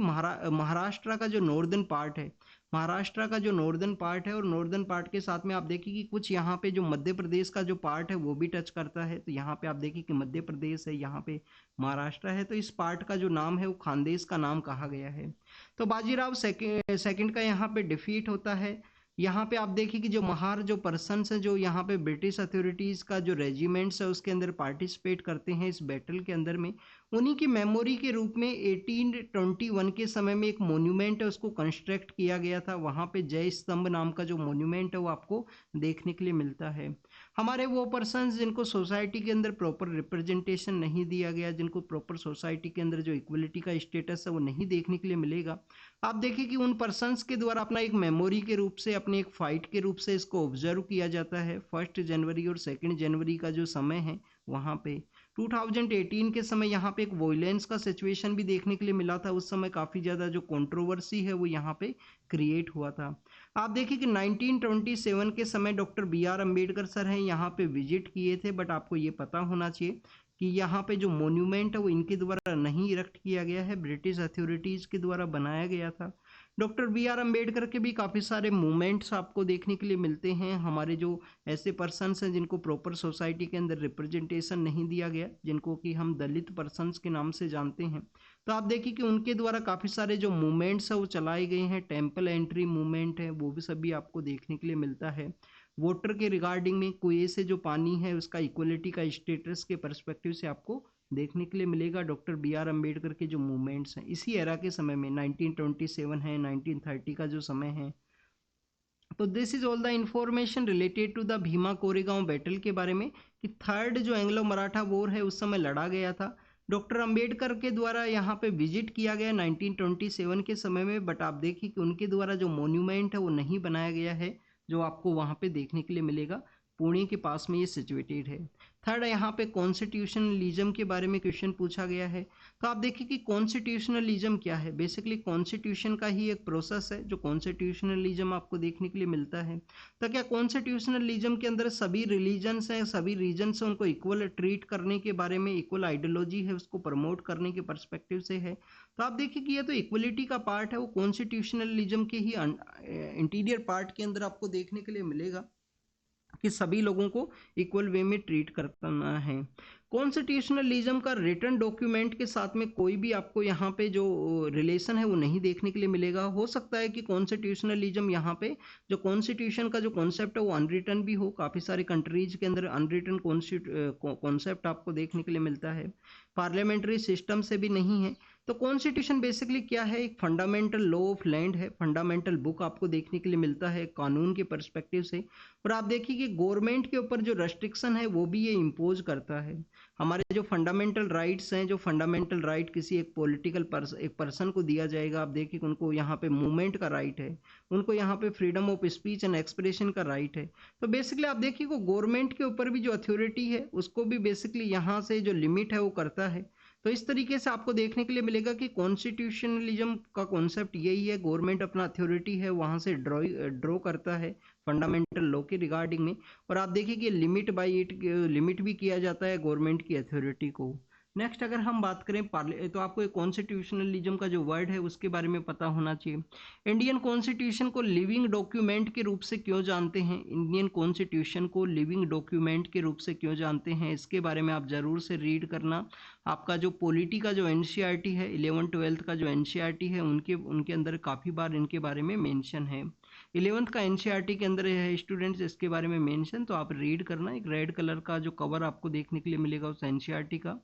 महाराष्ट्र का जो नॉर्दर्न पार्ट है, महाराष्ट्र का जो नॉर्दर्न पार्ट है, और नॉर्दर्न पार्ट के साथ में आप देखिए कि कुछ यहाँ पे जो मध्य प्रदेश का जो पार्ट है वो भी टच करता है। तो यहाँ पे आप देखिए कि मध्य प्रदेश है, यहाँ पे महाराष्ट्र है, तो इस पार्ट का जो नाम है वो खानदेश का नाम कहा गया है। तो बाजीराव सेकंड का यहाँ पे डिफीट होता है। यहाँ पे आप देखिए कि जो महार जो पर्सन्स हैं जो यहाँ पे ब्रिटिश अथॉरिटीज़ का जो रेजिमेंट्स है उसके अंदर पार्टिसिपेट करते हैं इस बैटल के अंदर में, उन्हीं की मेमोरी के रूप में 1821 के समय में एक मोन्यूमेंट है उसको कंस्ट्रक्ट किया गया था। वहाँ पे जय स्तंभ नाम का जो मोन्यूमेंट है वो आपको देखने के लिए मिलता है। हमारे वो पर्सन्स जिनको सोसाइटी के अंदर प्रॉपर रिप्रेजेंटेशन नहीं दिया गया, जिनको प्रॉपर सोसाइटी के अंदर जो इक्वलिटी का स्टेटस है वो नहीं देखने के लिए मिलेगा, आप देखिए कि उन पर्सन्स के द्वारा अपना एक मेमोरी के रूप से, अपने एक फाइट के रूप से इसको ऑब्जर्व किया जाता है। 1 जनवरी और 2 जनवरी का जो समय है वहाँ पे 2018 के समय यहाँ पे एक वॉयलेंस का सिचुएशन भी देखने के लिए मिला था। उस समय काफ़ी ज़्यादा जो कंट्रोवर्सी है वो यहाँ पे क्रिएट हुआ था। आप देखिए कि 1927 के समय डॉक्टर BR अम्बेडकर सर हैं यहाँ पे विजिट किए थे, बट आपको ये पता होना चाहिए कि यहाँ पे जो मोन्यूमेंट है वो इनके द्वारा नहीं इरेक्ट किया गया है, ब्रिटिश अथॉरिटीज़ के द्वारा बनाया गया था। डॉक्टर BR अम्बेडकर के भी काफ़ी सारे मूवमेंट्स आपको देखने के लिए मिलते हैं। हमारे जो ऐसे पर्सन्स हैं जिनको प्रॉपर सोसाइटी के अंदर रिप्रेजेंटेशन नहीं दिया गया, जिनको कि हम दलित पर्सन्स के नाम से जानते हैं, तो आप देखिए कि उनके द्वारा काफ़ी सारे जो मूवमेंट्स हैं वो चलाए गए हैं। टेम्पल एंट्री मूवमेंट है वो भी सभी आपको देखने के लिए मिलता है। वाटर के रिगार्डिंग में कुएं से जो पानी है उसका इक्वलिटी का स्टेटस के पर्सपेक्टिव से आपको देखने के लिए मिलेगा। डॉक्टर BR अम्बेडकर के जो मूवमेंट्स हैं इसी एरा के समय में 1927 है, 1930 का जो समय है। तो this is all the information related to the Bhima Koregaon battle के बारे में कि थर्ड जो एंग्लो मराठा वॉर है उस समय लड़ा गया था। डॉक्टर अंबेडकर के द्वारा यहाँ पे विजिट किया गया 1927 के समय में, बट आप देखिए कि उनके द्वारा जो मोन्यूमेंट है वो नहीं बनाया गया है, जो आपको वहाँ पे देखने के लिए मिलेगा। पुणे के पास में ये सिचुएटेड है। थर्ड यहाँ पे कॉन्स्टिट्यूशनलिज्म के बारे में क्वेश्चन पूछा गया है। तो आप देखिए कि कॉन्स्टिट्यूशनलिज्म क्या है। बेसिकली कॉन्स्टिट्यूशन का ही एक प्रोसेस है जो कॉन्स्टिट्यूशनलिज्म आपको देखने के लिए मिलता है। तो क्या कॉन्स्टिट्यूशनलिज्म के अंदर सभी रिलीजन्स हैं, सभी रीजन्स हैं, उनको इक्वल ट्रीट करने के बारे में, इक्वल आइडियोलॉजी है उसको प्रमोट करने के पर्सपेक्टिव से है। तो आप देखिए कि ये तो इक्वलिटी का पार्ट है, वो कॉन्स्टिट्यूशनलिज्म के ही इंटीरियर पार्ट के अंदर आपको देखने के लिए मिलेगा कि सभी लोगों को इक्वल वे में ट्रीट करना है। कॉन्स्टिट्यूशनलिज्म का रिटर्न डॉक्यूमेंट के साथ में कोई भी आपको यहाँ पे जो रिलेशन है वो नहीं देखने के लिए मिलेगा। हो सकता है कि कॉन्स्टिट्यूशनलिज्म यहाँ पे जो कॉन्स्टिट्यूशन का जो कॉन्सेप्ट है वो अनरिटन भी हो। काफ़ी सारे कंट्रीज के अंदर अनरिटन कॉन्सेप्ट आपको देखने के लिए मिलता है, पार्लियामेंट्री सिस्टम से भी नहीं है। तो कॉन्स्टिट्यूशन बेसिकली क्या है, एक फंडामेंटल लॉ ऑफ लैंड है, फंडामेंटल बुक आपको देखने के लिए मिलता है कानून के पर्सपेक्टिव से। और आप देखिए कि गवर्नमेंट के ऊपर जो रेस्ट्रिक्शन है वो भी ये इम्पोज करता है। हमारे जो फंडामेंटल राइट्स हैं, जो फंडामेंटल राइट किसी एक पॉलिटिकल एक पर्सन को दिया जाएगा, आप देखिए उनको यहाँ पे मूवमेंट का राइट है, उनको यहाँ पे freedom of speech and expression का राइट है। तो बेसिकली आप देखिए को गवर्नमेंट के ऊपर भी जो अथॉरिटी है उसको भी बेसिकली यहाँ से जो लिमिट है वो करता है। तो इस तरीके से आपको देखने के लिए मिलेगा कि कॉन्स्टिट्यूशनलिज्म का कॉन्सेप्ट यही है, गवर्नमेंट अपना अथॉरिटी है वहाँ से ड्रॉ करता है फंडामेंटल लॉ के रिगार्डिंग में। और आप देखिए कि लिमिट भी किया जाता है गवर्नमेंट की अथॉरिटी को। नेक्स्ट अगर हम बात करें तो आपको कॉन्स्टिट्यूशनलिज्म का जो वर्ड है उसके बारे में पता होना चाहिए। इंडियन कॉन्स्टिट्यूशन को लिविंग डॉक्यूमेंट के रूप से क्यों जानते हैं, इंडियन कॉन्स्टिट्यूशन को लिविंग डॉक्यूमेंट के रूप से क्यों जानते हैं, इसके बारे में आप ज़रूर से रीड करना। आपका जो पॉलिटी का जो NCERT है, 11th-12th का जो NCERT है उनके अंदर काफ़ी बार इनके बारे में मेंशन है। 11th का NCERT के अंदर है स्टूडेंट्स इसके बारे में मेंशन, तो आप रीड करना। एक रेड कलर का जो कवर आपको देखने के लिए मिलेगा उस NCERT का।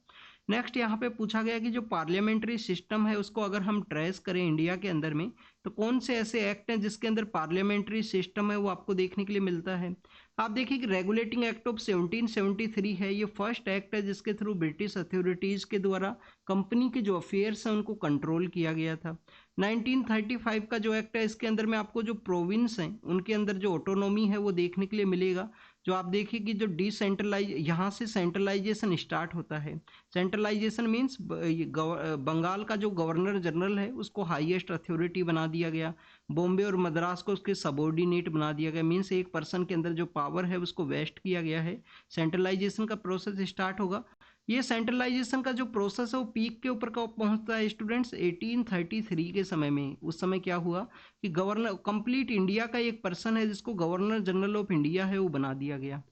नेक्स्ट यहाँ पे पूछा गया कि जो पार्लियामेंट्री सिस्टम है उसको अगर हम ट्रेस करें इंडिया के अंदर में, तो कौन से ऐसे एक्ट हैं जिसके अंदर पार्लियामेंट्री सिस्टम है वो आपको देखने के लिए मिलता है। आप देखिए कि रेगुलेटिंग एक्ट ऑफ 1773 है, ये फर्स्ट एक्ट है जिसके थ्रू ब्रिटिश अथॉरिटीज़ के द्वारा कंपनी के जो अफेयर्स हैं उनको कंट्रोल किया गया था। 1935 का जो एक्ट है इसके अंदर में आपको जो प्रोविंस हैं उनके अंदर जो ऑटोनॉमी है वो देखने के लिए मिलेगा। जो आप देखिए कि जो डिसेंट्रलाइज, यहाँ से सेंट्रलाइजेशन स्टार्ट होता है। सेंट्रलाइजेशन मीन्स बंगाल का जो गवर्नर जनरल है उसको हाईएस्ट अथॉरिटी बना दिया गया, बॉम्बे और मद्रास को उसके सबॉर्डिनेट बना दिया गया, मीन्स एक पर्सन के अंदर जो पावर है उसको वेस्ट किया गया है। सेंट्रलाइजेशन का प्रोसेस स्टार्ट होगा। ये सेंट्रलाइजेशन का जो प्रोसेस है वो पीक के ऊपर कब पहुंचता है स्टूडेंट्स? 1833 के समय में। उस समय क्या हुआ कि गवर्नर, कंप्लीट इंडिया का एक पर्सन है जिसको गवर्नर जनरल ऑफ इंडिया है वो बना दिया गया।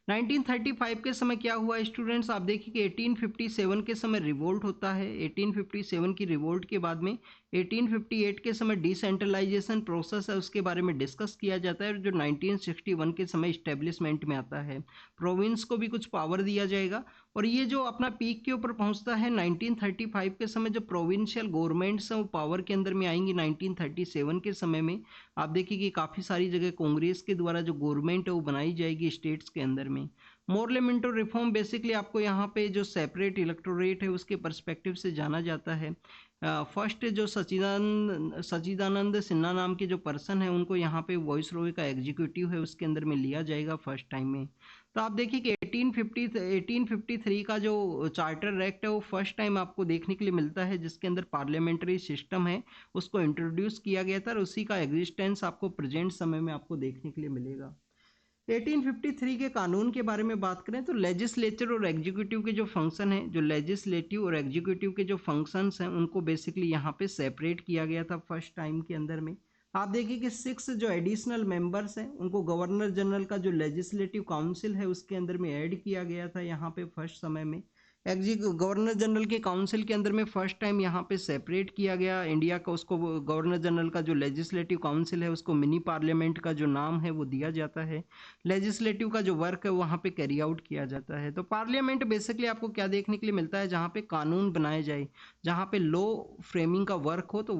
1935 के समय क्या हुआ स्टूडेंट्स? आप देखिए कि 1857 के समय रिवोल्ट होता है। 1857 की रिवोल्ट के बाद में 1858 के समय डिसेंट्रलाइजेशन प्रोसेस है उसके बारे में डिस्कस किया जाता है, जो 1961 के समय इस्टेब्लिशमेंट में आता है। प्रोविंस को भी कुछ पावर दिया जाएगा और ये जो अपना पीक के ऊपर पहुंचता है 1935 के समय। जो प्रोविंशियल गवर्नमेंट्स हैं वो पावर के अंदर में आएंगी 1937 के समय में। आप देखिए कि काफ़ी सारी जगह कांग्रेस के द्वारा जो गवर्नमेंट है वो बनाई जाएगी स्टेट्स के अंदर में। मोरलेमेंटो रिफॉर्म बेसिकली आपको यहाँ पे जो सेपरेट इलेक्टोरेट है उसके पर्सपेक्टिव से जाना जाता है। फर्स्ट जो सचिदानंद सिन्हा नाम के जो पर्सन है उनको यहाँ पे वॉइस रॉय का एग्जीक्यूटिव है उसके अंदर में लिया जाएगा फर्स्ट टाइम में। तो आप देखिए कि 1853 का जो चार्टर एक्ट है वो फर्स्ट टाइम आपको देखने के लिए मिलता है, जिसके अंदर पार्लियामेंट्री सिस्टम है उसको इंट्रोड्यूस किया गया था और उसी का एग्जिस्टेंस आपको प्रेजेंट समय में आपको देखने के लिए मिलेगा। 1853 के कानून के बारे में बात करें तो लेजिस्लेचर और एग्जीक्यूटिव के जो फंक्शन हैं, जो लेजिस्लेटिव और एग्जीक्यूटिव के जो फंक्शंस हैं उनको बेसिकली यहाँ पे सेपरेट किया गया था फर्स्ट टाइम के अंदर में। आप देखिए कि 6 जो एडिशनल मेंबर्स हैं उनको गवर्नर जनरल का जो लेजिस्लेटिव काउंसिल है उसके अंदर में ऐड किया गया था यहाँ पे फर्स्ट समय में। गवर्नर जनरल के काउंसिल के अंदर में फर्स्ट टाइम यहाँ पे सेपरेट किया गया इंडिया का, उसको गवर्नर जनरल का जो लेजिस्लेटिव काउंसिल है उसको मिनी पार्लियामेंट का जो नाम है वो दिया जाता है। लेजिस्लेटिव का जो वर्क है वहाँ पे कैरी आउट किया जाता है। तो पार्लियामेंट बेसिकली आपको क्या देखने के लिए मिलता है? जहाँ पे कानून बनाए जाए, जहाँ पे लॉ फ्रेमिंग का वर्क हो, तो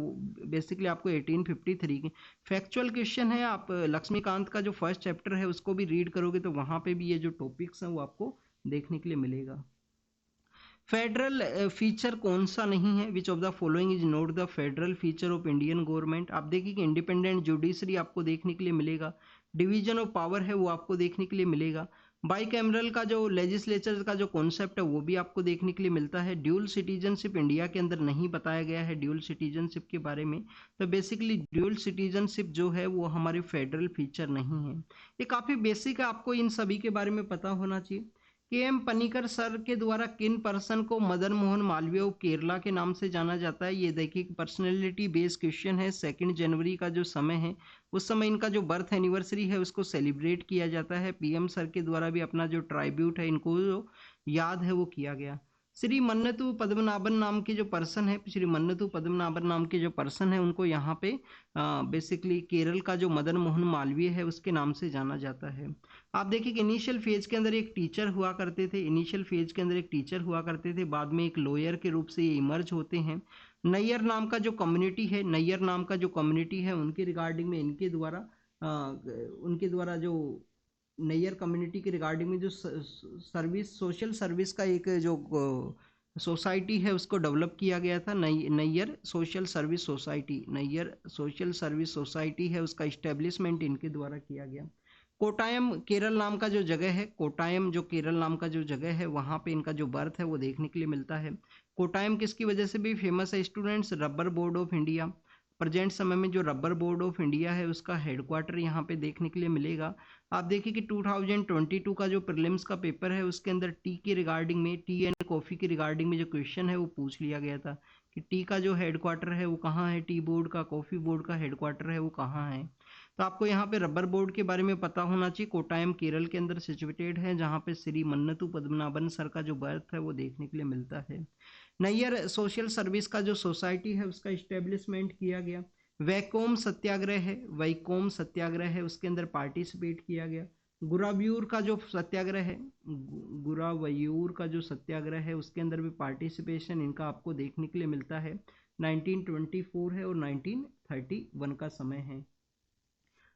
बेसिकली आपको 1853 की फैक्चुअल क्वेश्चन है। आप लक्ष्मीकांत का जो फर्स्ट चैप्टर है उसको भी रीड करोगे तो वहाँ पे भी ये जो टॉपिक्स हैं वो आपको देखने के लिए मिलेगा। फेडरल फीचर कौन सा नहीं है? Which of the following is not the federal feature of Indian government? आप देखिए कि इंडिपेंडेंट जुडिशरी आपको देखने के लिए मिलेगा, डिवीजन ऑफ पावर है वो आपको देखने के लिए मिलेगा, बाई कैमरल का जो लेजिस्लेचर का जो कॉन्सेप्ट है वो भी आपको देखने के लिए मिलता है। ड्यूल सिटीजनशिप इंडिया के अंदर नहीं बताया गया है ड्यूल सिटीजनशिप के बारे में, तो बेसिकली ड्यूल सिटीजनशिप जो है वो हमारे फेडरल फीचर नहीं है। ये काफ़ी बेसिक है, आपको इन सभी के बारे में पता होना चाहिए। के.एम. पनिकर सर के द्वारा किन पर्सन को मदन मोहन मालवीय ऑफ केरला के नाम से जाना जाता है? ये देखिए पर्सनैलिटी बेस्ड क्वेश्चन है। 2 जनवरी का जो समय है उस समय इनका जो बर्थ एनिवर्सरी है उसको सेलिब्रेट किया जाता है। पीएम सर के द्वारा भी अपना जो ट्राइब्यूट है इनको जो याद है वो किया गया। श्री मन्नतु पद्मनाभन नाम के जो पर्सन है, श्री मन्नतु पद्मनाभन नाम के जो पर्सन है उनको यहाँ पे बेसिकली केरल का जो मदन मोहन मालवीय है उसके नाम से जाना जाता है। आप देखिए कि इनिशियल फेज के अंदर एक टीचर हुआ करते थे, इनिशियल फेज के अंदर एक टीचर हुआ करते थे, बाद में एक लॉयर के रूप से ये इमर्ज होते हैं। नैयर नाम का जो कम्युनिटी है, नैयर नाम का जो कम्युनिटी है उनके रिगार्डिंग में इनके द्वारा जो नैयर कम्युनिटी के रिगार्डिंग में जो सर्विस, सोशल सर्विस का एक जो सोसाइटी है उसको डेवलप किया गया था। Nair social service society, Nair social service society है उसका इस्टेब्लिशमेंट इनके द्वारा किया गया। कोटायम केरल नाम का जो जगह है, कोटायम जो केरल नाम का जो जगह है वहाँ पे इनका जो बर्थ है वो देखने के लिए मिलता है। कोटायम किसकी वजह से भी फेमस है students? Rubber board of India. Present समय में जो रबर बोर्ड ऑफ इंडिया है उसका हेडक्वार्टर यहाँ पे देखने के लिए मिलेगा। आप देखिए कि 2022 का जो प्रीलिम्स का पेपर है उसके अंदर टी के रिगार्डिंग में, टी एंड कॉफ़ी के रिगार्डिंग में जो क्वेश्चन है वो पूछ लिया गया था कि टी का जो हेडक्वार्टर है वो कहाँ है, टी बोर्ड का, कॉफ़ी बोर्ड का हेडक्वार्टर है वो कहाँ है। तो आपको यहाँ पे रबर बोर्ड के बारे में पता होना चाहिए। कोटायम केरल के अंदर सिचुएटेड है जहाँ पे श्री मन्नतु पद्मनाभन सर का जो बर्थ है वो देखने के लिए मिलता है। नैयर सोशल सर्विस का जो सोसाइटी है उसका इस्टेब्लिशमेंट किया गया। वैकोम सत्याग्रह है, वैकोम सत्याग्रह है उसके अंदर पार्टिसिपेट किया गया। गुराव्यूर का जो सत्याग्रह है, गुराव्यूर का जो सत्याग्रह है उसके अंदर भी पार्टिसिपेशन इनका आपको देखने के लिए मिलता है। 1924 है और 1931 का समय है।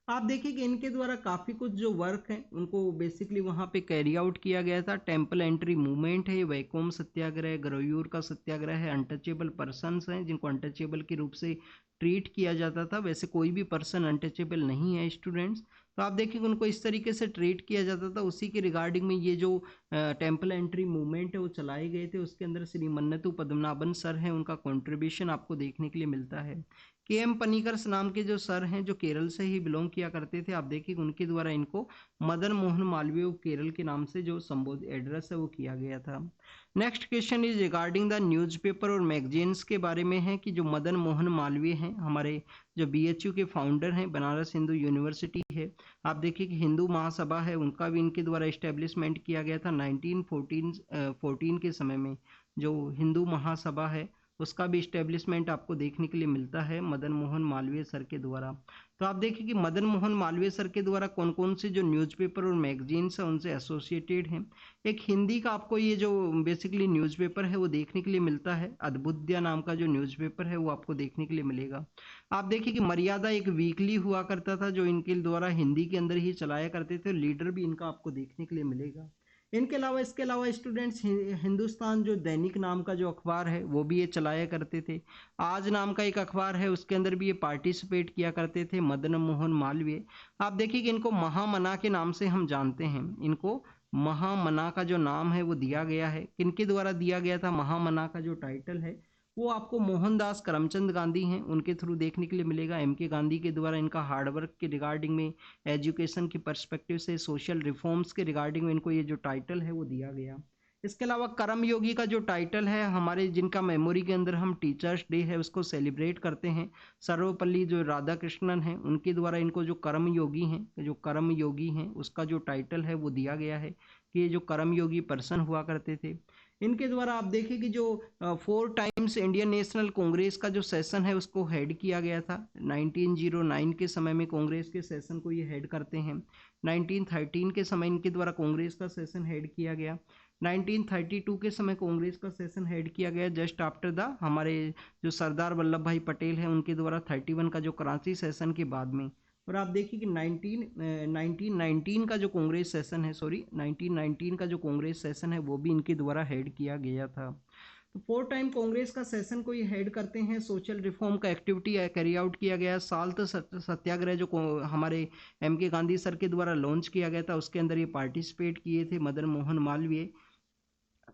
आप देखिए कि इनके द्वारा काफ़ी कुछ जो वर्क है उनको बेसिकली वहाँ पे कैरी आउट किया गया था। टेम्पल एंट्री मूवमेंट है, वैकोम सत्याग्रह, गरोयूर का सत्याग्रह है, अनटचेबल पर्सनस हैं जिनको अनटचेबल के रूप से ट्रीट किया जाता था। वैसे कोई भी पर्सन अनटचेबल नहीं है स्टूडेंट्स। तो आप देखिए उनको इस तरीके से ट्रीट किया जाता था। उसी के रिगार्डिंग में ये जो टेम्पल एंट्री मूवमेंट है वो चलाए गए थे। उसके अंदर श्री मन्नतु पद्मनाभन सर हैं, उनका कंट्रीब्यूशन आपको देखने के लिए मिलता है। के एम पनिकर नाम के जो सर हैं जो केरल से ही बिलोंग किया करते थे, आप देखिए उनके द्वारा इनको मदन मोहन मालवीय केरल के नाम से जो संबोधित एड्रेस है वो किया गया था। Next question is regarding the newspaper और मैगजीन्स के बारे में है कि जो मदन मोहन मालवीय हैं हमारे जो बीएचयू के फाउंडर हैं, बनारस हिंदू यूनिवर्सिटी है, आप देखिए कि हिंदू महासभा है उनका भी इनके द्वारा इस्टेब्लिशमेंट किया गया था 1914 के समय में। जो हिंदू महासभा है उसका भी इस्टेब्लिशमेंट आपको देखने के लिए मिलता है मदन मोहन मालवीय सर के द्वारा। तो आप देखिए कि मदन मोहन मालवीय सर के द्वारा कौन कौन से जो न्यूज़पेपर और मैगजीन्स हैं उनसे एसोसिएटेड हैं। एक हिंदी का आपको ये जो बेसिकली न्यूज़पेपर है वो देखने के लिए मिलता है, अद्भुत्या नाम का जो न्यूज़पेपर है वो आपको देखने के लिए मिलेगा। आप देखिए कि मर्यादा एक वीकली हुआ करता था जो इनके द्वारा हिंदी के अंदर ही चलाया करते थे, लीडर भी इनका आपको देखने के लिए मिलेगा। इसके अलावा स्टूडेंट्स हिंदुस्तान जो दैनिक नाम का जो अखबार है वो भी ये चलाया करते थे। आज नाम का एक अखबार है उसके अंदर भी ये पार्टिसिपेट किया करते थे मदन मोहन मालवीय। आप देखिए कि इनको महामना के नाम से हम जानते हैं। इनको महामना का जो नाम है वो दिया गया है, किनके द्वारा दिया गया था? महामना का जो टाइटल है वो आपको मोहनदास करमचंद गांधी हैं उनके थ्रू देखने के लिए मिलेगा। एम के गांधी के द्वारा इनका हार्डवर्क के रिगार्डिंग में, एजुकेशन की पर्सपेक्टिव से, सोशल रिफॉर्म्स के रिगार्डिंग में इनको ये जो टाइटल है वो दिया गया। इसके अलावा कर्मयोगी का जो टाइटल है हमारे जिनका मेमोरी के अंदर हम टीचर्स डे है उसको सेलिब्रेट करते हैं, सर्वपल्ली जो राधा कृष्णन हैं उनके द्वारा इनको जो कर्मयोगी हैं उसका जो टाइटल है वो दिया गया है कि ये जो कर्मयोगी पर्सन हुआ करते थे। इनके द्वारा आप देखिए कि जो 4 टाइम्स इंडियन नेशनल कांग्रेस का जो सेशन है उसको हेड किया गया था। 1909 के समय में कांग्रेस के सेशन को ये हेड करते हैं। 1913 के समय इनके द्वारा कांग्रेस का सेशन हेड किया गया। 1932 के समय कांग्रेस का सेशन हेड किया गया जस्ट आफ्टर द हमारे जो सरदार वल्लभ भाई पटेल हैं उनके द्वारा 31 का जो कराची सेशन के बाद में। और आप देखिए कि 1919 का जो कांग्रेस सेशन है, 1919 का जो कांग्रेस सेशन है वो भी इनके द्वारा हेड किया गया था। तो 4 टाइम कांग्रेस का सेशन को ये हेड करते हैं। सोशल रिफॉर्म का एक्टिविटी कैरी आउट किया गया। साल्ट सत्याग्रह जो हमारे एम के गांधी सर के द्वारा लॉन्च किया गया था उसके अंदर ये पार्टिसिपेट किए थे मदन मोहन मालवीय।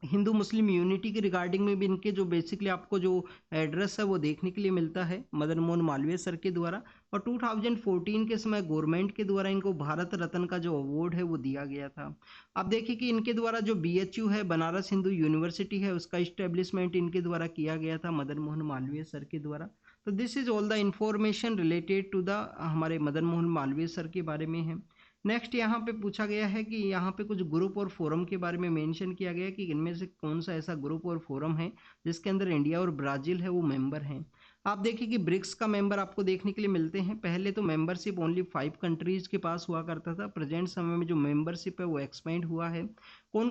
हिंदू मुस्लिम यूनिटी के रिगार्डिंग में भी इनके जो बेसिकली आपको जो एड्रेस है वो देखने के लिए मिलता है मदन मोहन मालवीय सर के द्वारा। और 2014 के समय गवर्नमेंट के द्वारा इनको भारत रत्न का जो अवार्ड है वो दिया गया था। अब देखिए कि इनके द्वारा जो बीएचयू है बनारस हिंदू यूनिवर्सिटी है उसका इस्टेब्लिशमेंट इनके द्वारा किया गया था मदन मोहन मालवीय सर के द्वारा। तो this is all the information related to the हमारे मदन मोहन मालवीय सर के बारे में है। नेक्स्ट यहाँ पे पूछा गया है कि यहाँ पे कुछ ग्रुप और फोरम के बारे में मेंशन किया गया है कि इनमें से कौन सा ऐसा ग्रुप और फोरम है जिसके अंदर इंडिया और ब्राज़ील है वो मेंबर हैं। आप देखिए कि ब्रिक्स का मेंबर आपको देखने के लिए मिलते हैं। पहले तो मेंबरशिप ओनली 5 कंट्रीज के पास हुआ करता था, प्रेजेंट समय में जो मेंबरशिप है वो एक्सपेंड हुआ है। कौन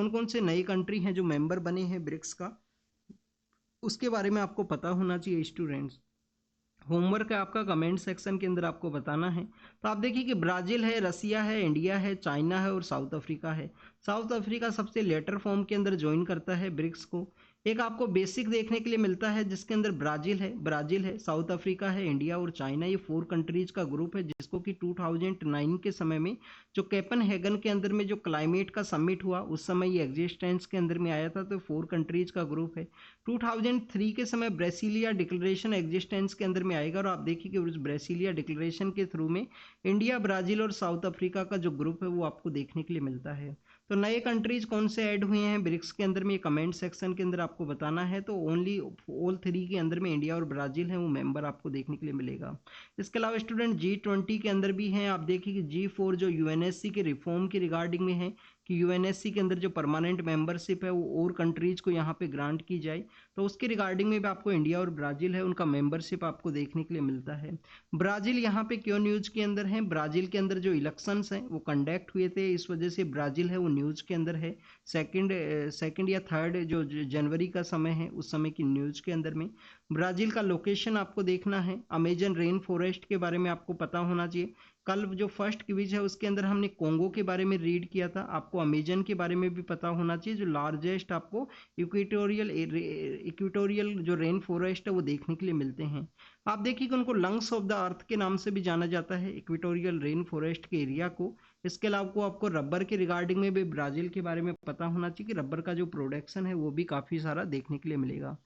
कौन से नई कंट्री हैं जो मेंबर बने हैं ब्रिक्स का, उसके बारे में आपको पता होना चाहिए स्टूडेंट्स। होमवर्क है आपका, कमेंट सेक्शन के अंदर आपको बताना है। तो आप देखिए कि ब्राज़ील है, रसिया है, इंडिया है, चाइना है और साउथ अफ्रीका है। साउथ अफ्रीका सबसे लेटर फॉर्म के अंदर ज्वाइन करता है ब्रिक्स को। एक आपको बेसिक देखने के लिए मिलता है जिसके अंदर ब्राज़ील है, साउथ अफ्रीका है, इंडिया और चाइना, ये 4 कंट्रीज का ग्रुप है जिसको कि 2009 के समय में जो कोपेनहेगन के अंदर में जो क्लाइमेट का समिट हुआ उस समय ये एग्जिस्टेंस के अंदर में आया था। तो 4 कंट्रीज का ग्रुप है। 2003 के समय ब्रेसिलिया डिक्लेरेशन एग्जिस्टेंस के अंदर में आएगा और आप देखिए कि उस ब्रेसिलिया डिक्लेरेशन के थ्रू में इंडिया, ब्राज़ील और साउथ अफ्रीका का जो ग्रुप है वो आपको देखने के लिए मिलता है। तो नए कंट्रीज कौन से ऐड हुए हैं ब्रिक्स के अंदर में ये कमेंट सेक्शन के अंदर आपको बताना है। तो ओनली ऑल 3 के अंदर में इंडिया और ब्राज़ील है वो मेंबर आपको देखने के लिए मिलेगा। इसके अलावा स्टूडेंट G20 के अंदर भी हैं। आप देखिए कि G4 जो यूएनएससी के रिफॉर्म की रिगार्डिंग में है कि यूएनएससी के अंदर जो परमानेंट मेंबरशिप है वो और कंट्रीज को यहाँ पे ग्रांट की जाए, तो उसके रिगार्डिंग में भी आपको इंडिया और ब्राज़ील है उनका मेंबरशिप आपको देखने के लिए मिलता है। ब्राज़ील यहाँ पे क्यों न्यूज़ के अंदर है? ब्राज़ील के अंदर जो इलेक्शंस हैं वो कंडक्ट हुए थे, इस वजह से ब्राज़ील है वो न्यूज़ के अंदर है। सेकंड या थर्ड जो जनवरी का समय है उस समय की न्यूज़ के अंदर में। ब्राज़ील का लोकेशन आपको देखना है। अमेजन रेन फॉरेस्ट के बारे में आपको पता होना चाहिए कल जो फर्स्ट क्विज है उसके अंदर हमने कोंगो के बारे में रीड किया था। आपको अमेजन के बारे में भी पता होना चाहिए, जो लार्जेस्ट आपको इक्वेटोरियल जो रेन फॉरेस्ट है वो देखने के लिए मिलते हैं। आप देखिए कि उनको लंग्स ऑफ द अर्थ के नाम से भी जाना जाता है, इक्वेटोरियल रेन फॉरेस्ट के एरिया को। इसके अलावा आपको रबर के रिगार्डिंग में भी ब्राजील के बारे में पता होना चाहिए कि रबर का जो प्रोडक्शन है वो भी काफ़ी सारा देखने के लिए मिलेगा।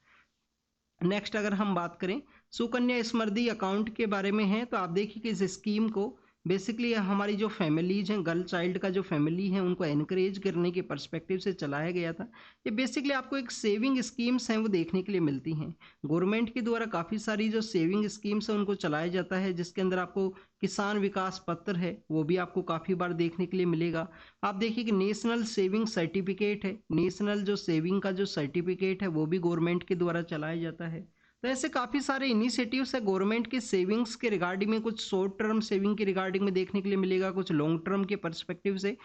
नेक्स्ट अगर हम बात करें सुकन्या समृद्धि अकाउंट के बारे में है, तो आप देखिए कि इस स्कीम को बेसिकली हमारी जो फैमिलीज हैं, गर्ल चाइल्ड का जो फैमिली है उनको एनकरेज करने के पर्सपेक्टिव से चलाया गया था। ये बेसिकली आपको एक सेविंग स्कीम्स हैं वो देखने के लिए मिलती हैं। गवर्नमेंट के द्वारा काफ़ी सारी जो सेविंग स्कीम्स हैं उनको चलाया जाता है, जिसके अंदर आपको किसान विकास पत्र है वो भी आपको काफ़ी बार देखने के लिए मिलेगा। आप देखिए कि नेशनल सेविंग सर्टिफिकेट है, नेशनल जो सेविंग का जो सर्टिफिकेट है वो भी गवर्नमेंट के द्वारा चलाया जाता है। तो ऐसे काफ़ी सारे इनिशिएटिव्स है गवर्नमेंट के सेविंग्स के रिगार्डिंग में, कुछ शॉर्ट टर्म सेविंग के रिगार्डिंग में देखने के लिए मिलेगा, कुछ लॉन्ग टर्म के पर्सपेक्टिव से।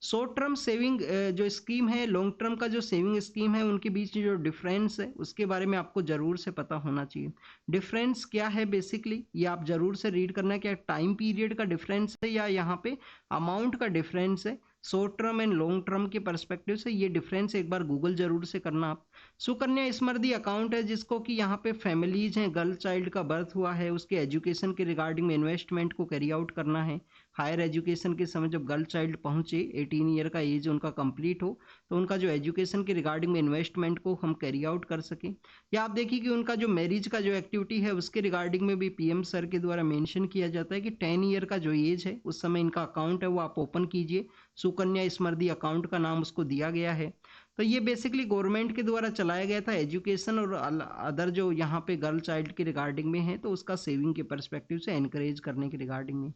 शॉर्ट टर्म सेविंग जो स्कीम है, लॉन्ग टर्म का जो सेविंग स्कीम है, उनके बीच जो डिफरेंस है उसके बारे में आपको जरूर से पता होना चाहिए। डिफरेंस क्या है बेसिकली ये आप जरूर से रीड करना, क्या टाइम पीरियड का डिफरेंस है या यहाँ पे अमाउंट का डिफरेंस है। Short term and long term के पर्सपेक्टिव से ये डिफरेंस एक बार गूगल जरूर से करना आप। सुकन्या समृद्धि अकाउंट है जिसको कि यहाँ पे फैमिलीज हैं, गर्ल चाइल्ड का बर्थ हुआ है, उसके एजुकेशन के रिगार्डिंग में इन्वेस्टमेंट को कैरी आउट करना है। हायर एजुकेशन के समय जब गर्ल चाइल्ड पहुंचे 18 ईयर का एज उनका कंप्लीट हो, तो उनका जो एजुकेशन के रिगार्डिंग में इन्वेस्टमेंट को हम कैरी आउट कर सकें। या आप देखिए कि उनका जो मैरिज का जो एक्टिविटी है उसके रिगार्डिंग में भी पीएम सर के द्वारा मेंशन किया जाता है कि 10 ईयर का जो एज है उस समय इनका अकाउंट है वो आप ओपन कीजिए। सुकन्या समृद्धि अकाउंट का नाम उसको दिया गया है। तो ये बेसिकली गवर्नमेंट के द्वारा चलाया गया था एजुकेशन और अदर जो यहाँ पे गर्ल चाइल्ड के रिगार्डिंग में है, तो उसका सेविंग के परस्पेक्टिव से एनकरेज करने के रिगार्डिंग में।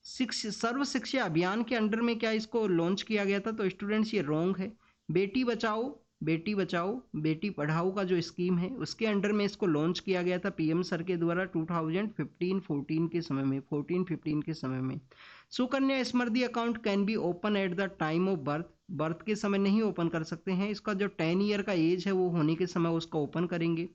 सर्व शिक्षा अभियान के अंडर में क्या इसको लॉन्च किया गया था, तो स्टूडेंट्स ये रॉन्ग है। बेटी बचाओ बेटी पढ़ाओ का जो स्कीम है उसके अंडर में इसको लॉन्च किया गया था पीएम सर के द्वारा 2015-14 के समय में, 14-15 के समय में। Sukanya Samriddhi account can be open at the time of birth, birth के समय नहीं ओपन कर सकते हैं, इसका जो 10 ईयर का एज है वो होने के समय उसका ओपन करेंगे।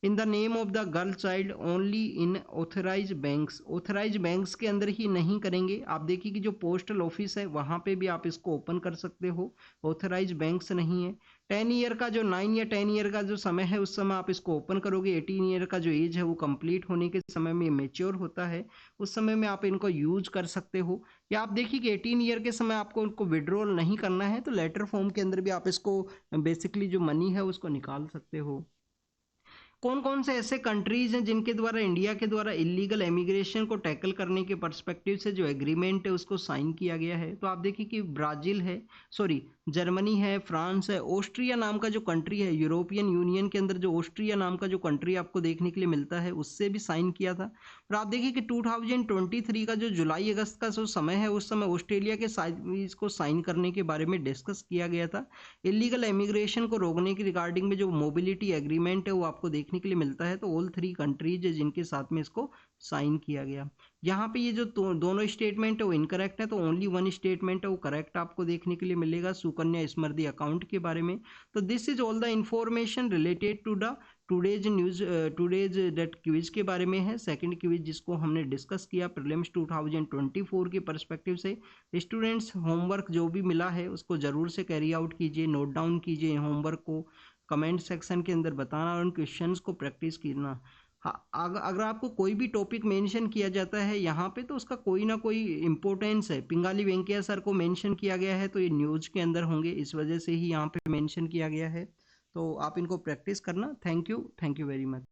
In the name of the girl child only in authorise banks, authorise banks के अंदर ही नहीं करेंगे। आप देखिए कि जो पोस्टल ऑफिस है वहाँ पे भी आप इसको ओपन कर सकते हो, ऑथराइज बैंक्स नहीं है। 10 ईयर का जो 9 या 10 ईयर का जो समय है उस समय आप इसको ओपन करोगे। 18 ईयर का जो एज है वो कंप्लीट होने के समय में मेच्योर होता है, उस समय में आप इनको यूज कर सकते हो। या आप देखिए कि 18 ईयर के समय आपको उनको विड्रॉल नहीं करना है, तो लेटर फॉर्म के अंदर भी आप इसको बेसिकली जो मनी है उसको निकाल सकते हो। कौन कौन से ऐसे कंट्रीज हैं जिनके द्वारा इंडिया के द्वारा इलीगल इमिग्रेशन को टैकल करने के पर्सपेक्टिव से जो एग्रीमेंट है उसको साइन किया गया है, तो आप देखिए कि ब्राजील है, सॉरी जर्मनी है, फ्रांस है, ऑस्ट्रिया नाम का जो कंट्री है, यूरोपियन यूनियन के अंदर जो ऑस्ट्रिया नाम का जो कंट्री आपको देखने के लिए मिलता है उससे भी साइन किया था। और आप देखिए कि 2023 का जो जुलाई अगस्त का जो समय है उस समय ऑस्ट्रेलिया के इसको साइन करने के बारे में डिस्कस किया गया था। इलीगल इमिग्रेशन को रोकने की रिगार्डिंग में जो मोबिलिटी एग्रीमेंट है वो आपको देखने के लिए मिलता है, तो ऑल 3 कंट्रीज है जिनके साथ में इसको साइन किया गया। यहाँ पे ये जो दोनों स्टेटमेंट है वो इनकरेक्ट है, तो ओनली वन स्टेटमेंट है वो करेक्ट आपको देखने के लिए मिलेगा सुकन्या समृद्धि अकाउंट के बारे में। तो this is all the information related to the today's news, today's that quiz के बारे में है, सेकंड क्विज जिसको हमने डिस्कस किया प्रीलिम्स 2024 के पर्सपेक्टिव से। स्टूडेंट्स होमवर्क जो भी मिला है उसको जरूर से कैरी आउट कीजिए, नोट डाउन कीजिए होमवर्क को, कमेंट सेक्शन के अंदर बताना और उन क्वेश्चंस को प्रैक्टिस करना। अगर आपको कोई भी टॉपिक मेंशन किया जाता है यहाँ पे तो उसका कोई ना कोई इंपॉर्टेंस है, पिंगाली वेंकैया सर को मेंशन किया गया है तो ये न्यूज़ के अंदर होंगे, इस वजह से ही यहाँ पे मेंशन किया गया है, तो आप इनको प्रैक्टिस करना। Thank you very much.